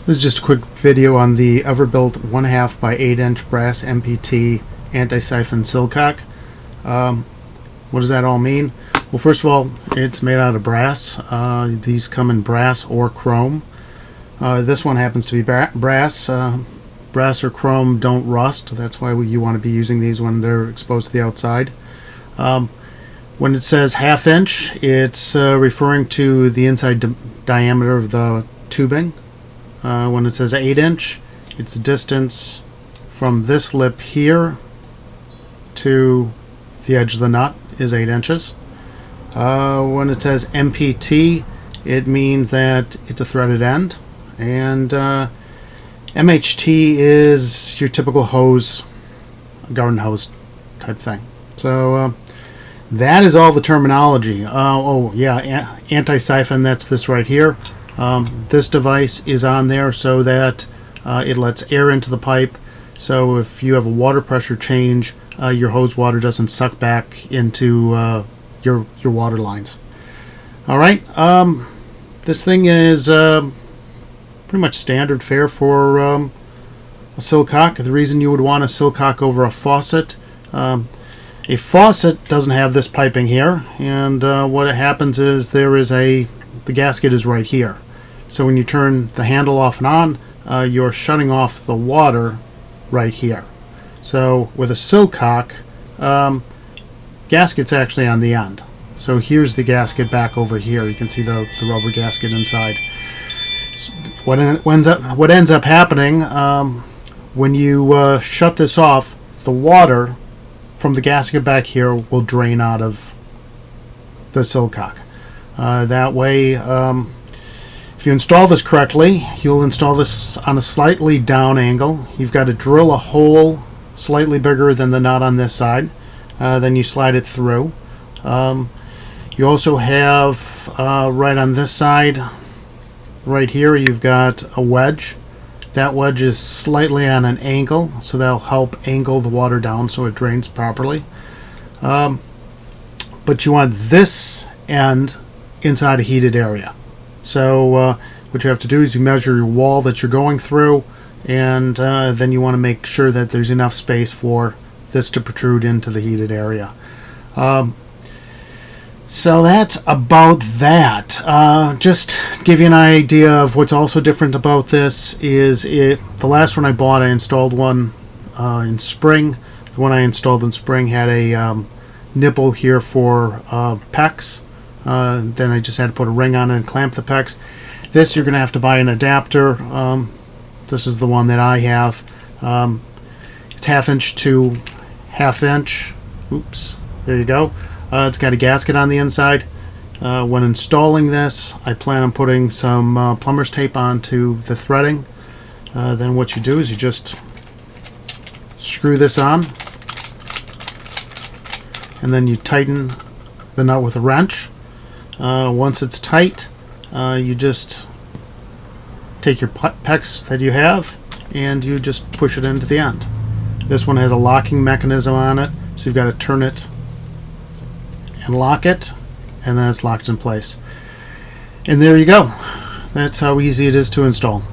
This is just a quick video on the Everbilt 1/2 by 8 inch brass MPT Anti-Siphon Sillcock. What does that all mean? Well, first of all, it's made out of brass. These come in brass or chrome. This one happens to be brass. Brass or chrome don't rust. That's why you want to be using these when they're exposed to the outside. When it says 1/2 inch, it's referring to the inside diameter of the tubing. When it says 8 inch, it's the distance from this lip here to the edge of the nut is 8 inches. When it says MPT, it means that it's a threaded end. And MHT is your typical hose, garden hose type thing. So that is all the terminology. Oh yeah, anti-siphon, that's this right here. This device is on there so that it lets air into the pipe, so if you have a water pressure change, your hose water doesn't suck back into your water lines. Alright, this thing is pretty much standard fare for a Sillcock. The reason you would want a Sillcock over a faucet, a faucet doesn't have this piping here, and what happens is the gasket is right here. So when you turn the handle off and on, you're shutting off the water right here. So with a Sillcock, gasket's actually on the end. So here's the gasket back over here. You can see the rubber gasket inside. What ends up happening when you shut this off, the water from the gasket back here will drain out of the Sillcock. That way, if you install this correctly, you'll install this on a slightly down angle. You've got to drill a hole slightly bigger than the nut on this side. Then you slide it through. You also have right on this side, right here, you've got a wedge. That wedge is slightly on an angle, so that'll help angle the water down so it drains properly. But you want this end inside a heated area. So what you have to do is you measure your wall that you're going through, and then you want to make sure that there's enough space for this to protrude into the heated area. So that's about that. Just to give you an idea of what's also different about this is the last one I bought, I installed one in spring. The one I installed in spring had a nipple here for pecs. Then I just had to put a ring on it and clamp the pecs. This you're going to have to buy an adapter. This is the one that I have. It's 1/2 inch to 1/2 inch. Oops, there you go. It's got a gasket on the inside. When installing this, I plan on putting some plumber's tape onto the threading. Then what you do is you just screw this on, and then you tighten the nut with a wrench. Once it's tight, you just take your pecs that you have and you just push it into the end. This one has a locking mechanism on it, so you've got to turn it and lock it, and then it's locked in place. And there you go. That's how easy it is to install.